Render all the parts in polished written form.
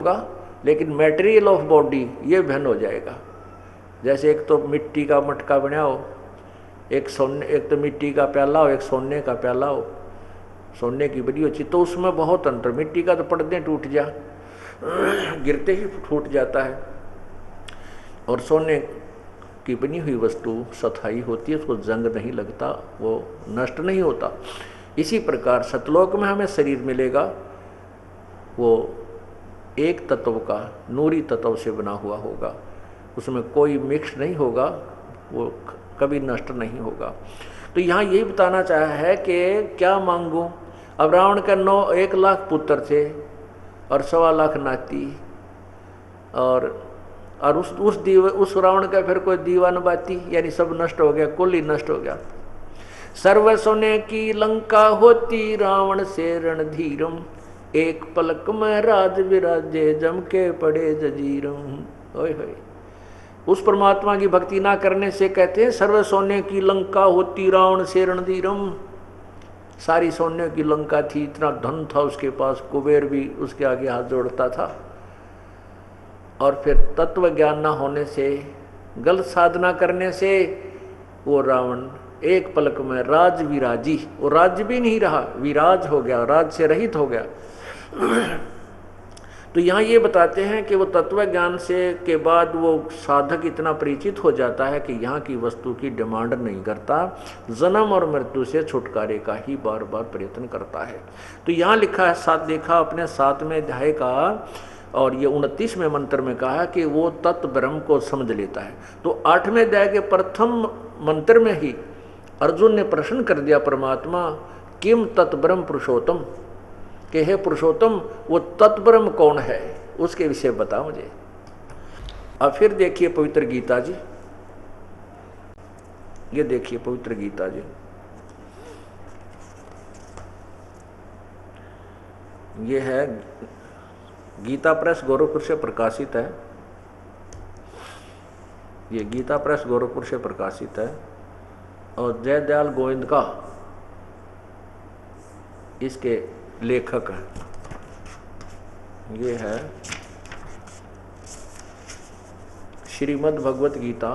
होगा, लेकिन material of body ये भिन्न हो जाएगा। जैसे एक तो मिट्टी का मटका बनाओ, एक तो मिट्टी का प्याला हो, एक सोने का प्याला हो, सोने की बनी हो चीज, तो उसमें बहुत अंतर। मिट्टी का तो पड़दे टूट जा, गिरते ही फूट जाता है, और सोने की बनी हुई वस्तु सथाई होती है, उसको जंग नहीं लगता, वो नष्ट नहीं होता। इसी प्रकार सतलोक में हमें शरीर मिलेगा, वो एक तत्व का, नूरी तत्व से बना हुआ होगा, उसमें कोई मिक्स नहीं होगा, वो कभी नष्ट नहीं होगा। तो यहाँ यही बताना चाहा है कि क्या मांगूं। अब रावण का 1 लाख पुत्र थे और 1.25 लाख नाती, और उस रावण का फिर कोई दीवान बाती, यानी सब नष्ट हो गया, कुल ही नष्ट हो गया। सर्व सोने की लंका होती, रावण से रणधीरम, एक पलक में राज विराजे, जम के पड़े जजीरम। ओए होए, उस परमात्मा की भक्ति ना करने से कहते हैं सर्व सोने की लंका होती, रावण से रणधीरम। सारी सोने की लंका थी, इतना धन था उसके पास, कुबेर भी उसके आगे हाथ जोड़ता था। और फिर तत्व ज्ञान ना होने से, गलत साधना करने से वो रावण एक पलक में राज विराजी, वो राज्य भी नहीं रहा, विराज हो गया, राज से रहित हो गया। तो यहाँ ये बताते हैं कि वो तत्व ज्ञान से के बाद वो साधक इतना परिचित हो जाता है कि यहाँ की वस्तु की डिमांड नहीं करता, जन्म और मृत्यु से छुटकारे का ही बार बार प्रयत्न करता है। तो यहाँ लिखा है, साथ देखा अपने 7वें अध्याय का, और ये 29वें मंत्र में कहा कि वो तत्व ब्रह्म को समझ लेता है। तो 8वें अध्याय के प्रथम मंत्र में ही अर्जुन ने प्रश्न कर दिया परमात्मा, किम तत्ब्रह्म पुरुषोत्तम, कि हे पुरुषोत्तम वो तत्ब्रह्म कौन है, उसके विषय बता मुझे। अब फिर देखिए पवित्र गीता जी, ये देखिए पवित्र गीता जी, ये है गीता प्रेस गोरखपुर से प्रकाशित है, ये गीता प्रेस गोरखपुर से प्रकाशित है, और जयदयाल गोविंद का इसके लेखक हैं। ये है श्रीमद् भगवत गीता,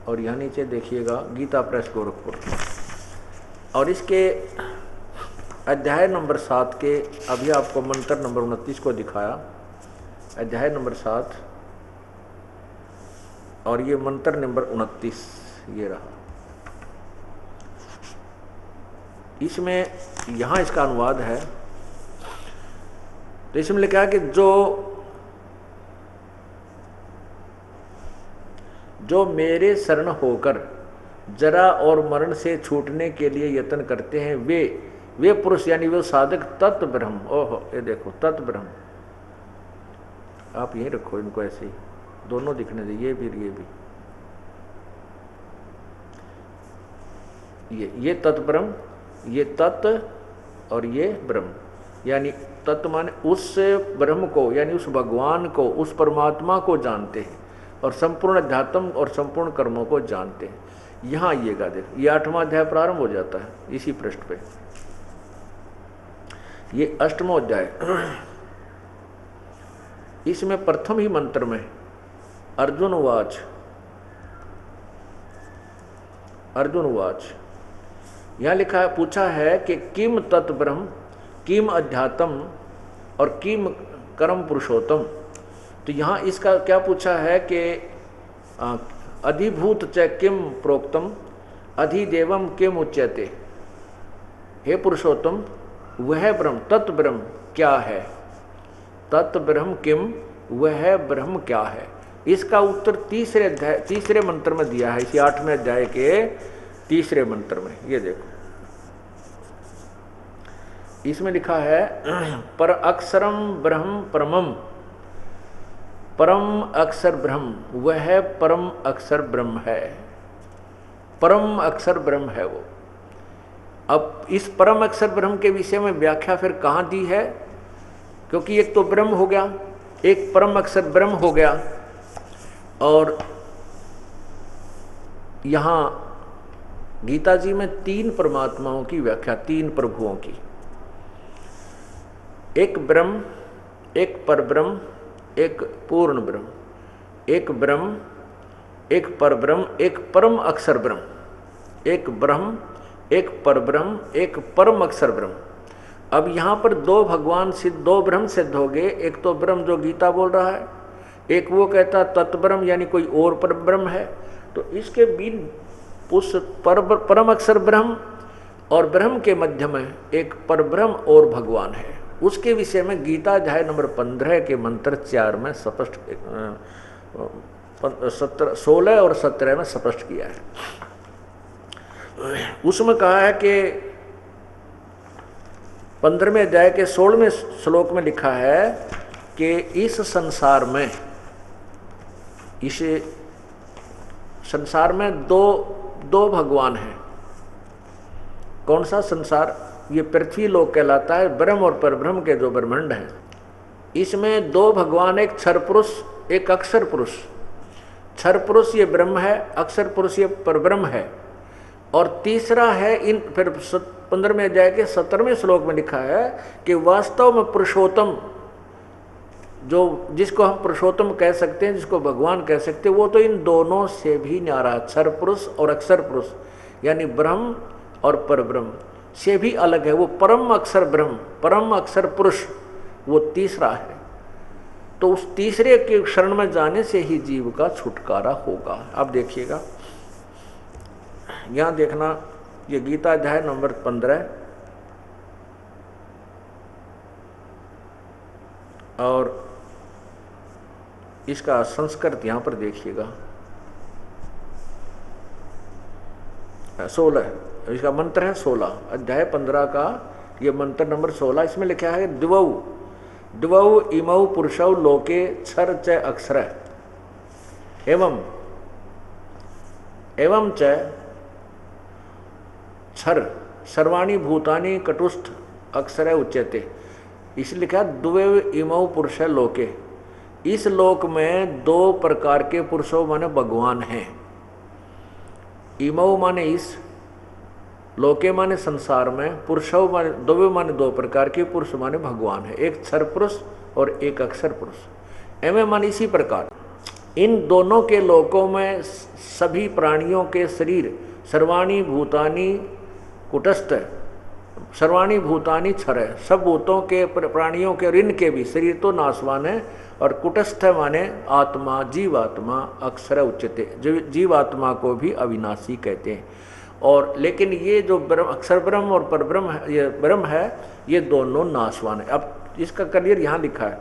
और यहाँ नीचे देखिएगा गीता प्रेस गोरखपुर, और इसके अध्याय नंबर 7 के, अभी आपको मंत्र नंबर 29 को दिखाया, अध्याय नंबर 7, और ये मंत्र नंबर 29 ये रहा। इसमें यहाँ इसका अनुवाद है, तो इसमें लिखा है कि जो मेरे शरण होकर जरा और मरण से छूटने के लिए यत्न करते हैं, वे पुरुष यानी वे साधक तत्व ब्रह्म, ओहो ये देखो तत्व ब्रह्म, आप यहीं रखो इनको ऐसे ही, दोनों दिखने दे, ये भी ये तत्व ब्रह्म, ये तत्व और ये ब्रह्म, यानी तत्व माने उस ब्रह्म को, यानी उस भगवान को, उस परमात्मा को जानते हैं, और संपूर्ण अध्यात्म और संपूर्ण कर्मों को जानते हैं। यहाँ आइएगा, देख ये 8वां अध्याय प्रारंभ हो जाता है इसी पृष्ठ पे, ये 8वां अध्याय। इसमें प्रथम ही मंत्र में अर्जुन उवाच, यहाँ लिखा है, पूछा है कि किम तत् ब्रह्म, किम अध्यात्म और किम कर्म पुरुषोत्तम। तो यहाँ इसका क्या पूछा है कि अधिभूत च किम प्रोक्तम, अधिदेवम किम उच्यते। हे पुरुषोत्तम वह ब्रह्म, तत्व ब्रह्म क्या है, तत्व ब्रह्म किम, वह ब्रह्म क्या है। इसका उत्तर तीसरे मंत्र में दिया है, इसी 8वें अध्याय के तीसरे मंत्र में। ये देखो इसमें लिखा है, पर अक्षरम ब्रह्म परमम, परम अक्षर ब्रह्म, वह परम अक्षर ब्रह्म है, परम अक्षर ब्रह्म है वो। अब इस परम अक्षर ब्रह्म के विषय में व्याख्या फिर कहाँ दी है, क्योंकि एक तो ब्रह्म हो गया, एक परम अक्षर ब्रह्म हो गया, और यहाँ गीता जी में 3 परमात्माओं की व्याख्या, 3 प्रभुओं की, एक ब्रह्म, एक परब्रह्म, एक पूर्ण ब्रह्म, एक ब्रह्म, एक परब्रह्म, एक परम अक्षर ब्रह्म, एक ब्रह्म, एक परब्रह्म, एक परम अक्षर ब्रह्म। अब यहाँ पर 2 भगवान सिद्ध, 2 ब्रह्म सिद्ध हो गए। एक तो ब्रह्म जो गीता बोल रहा है, एक वो कहता तत्ब्रह्म यानी कोई और पर ब्रह्म है। तो इसके बिन उस परम अक्षर ब्रह्म और ब्रह्म के मध्य में एक परब्रह्म और भगवान है। उसके विषय में गीता अध्याय नंबर 15 के मंत्र 4 में स्पष्ट, 16 और 17 में स्पष्ट किया है। उसमें कहा है कि 15वें अध्याय के 16वें श्लोक में लिखा है कि इस संसार में, इस संसार में दो भगवान हैं। कौन सा संसार? ये पृथ्वी लोक कहलाता है, ब्रह्म और परब्रह्म के जो ब्रह्मांड हैं। इसमें 2 भगवान, एक क्षर पुरुष, एक अक्षर पुरुष। क्षर पुरुष ये ब्रह्म है, अक्षर पुरुष ये परब्रह्म है। और तीसरा है, इन फिर 15वें अध्याय के 17वें श्लोक में लिखा है कि वास्तव में पुरुषोत्तम, जो जिसको हम पुरुषोत्तम कह सकते हैं, जिसको भगवान कह सकते हैं, वो तो इन दोनों से भी न्यारा, क्षर पुरुष और अक्षर पुरुष यानी ब्रह्म और परब्रह्म से भी अलग है। वो परम अक्षर ब्रह्म, परम अक्षर पुरुष, वो तीसरा है। तो उस तीसरे के शरण में जाने से ही जीव का छुटकारा होगा। अब देखिएगा, यहां देखना, ये गीता अध्याय नंबर 15 और इसका संस्कृत यहां पर देखिएगा, 16, इसका मंत्र है 16, अध्याय 15 का ये मंत्र नंबर 16। इसमें लिखा है द्वौ इमौ पुरुषौ लोके क्षर च अक्षर एवं च क्षर सर्वाणि भूतानि कटुस्थ अक्षर उच्यते। इसलिए लिखा द्वौ इमौ पुरुष लोके, इस लोक में 2 प्रकार के पुरुषों माने भगवान हैं। इमौ माने इस, लोके माने संसार में, पुरुषों माने 2 माने 2 प्रकार के पुरुष माने भगवान है, एक क्षर पुरुष और एक अक्षर पुरुष। एवं माने इसी प्रकार इन दोनों के लोकों में सभी प्राणियों के शरीर, सर्वाणि भूतानि कुटस्थ, सर्वाणि भूतानि क्षर है, सब भूतों के प्राणियों के, ऋण के भी शरीर तो नाशवान है, और कुटस्थ माने आत्मा, जीवात्मा अक्षर उच्यते, जीवात्मा को भी अविनाशी कहते हैं। और लेकिन ये जो अक्षर ब्रह्म और परब्रह्म है, ये ब्रह्म है, ये दोनों नाशवान है। अब इसका क्लियर यहाँ लिखा है,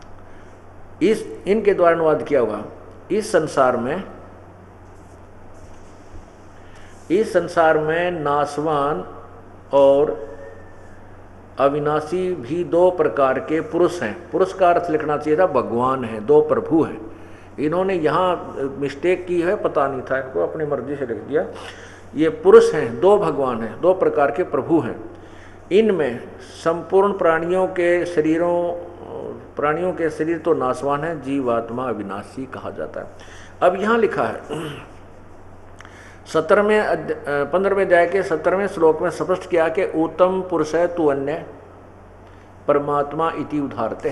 इस इनके द्वारा अनुवाद किया होगा। इस संसार में नाशवान और अविनाशी भी 2 प्रकार के पुरुष हैं। पुरुष का अर्थ लिखना चाहिए था भगवान है, 2 प्रभु हैं। इन्होंने यहाँ मिस्टेक की है, पता नहीं था इनको, अपनी मर्जी से लिख दिया। ये पुरुष हैं, 2 भगवान हैं, 2 प्रकार के प्रभु हैं। इनमें संपूर्ण प्राणियों के शरीर तो नाशवान है, जीवात्मा अविनाशी कहा जाता है। अब यहाँ लिखा है 15वें अध्याय के 17वें श्लोक में स्पष्ट किया कि उत्तम पुरुष है तू अन्य परमात्मा इति उदाहरते।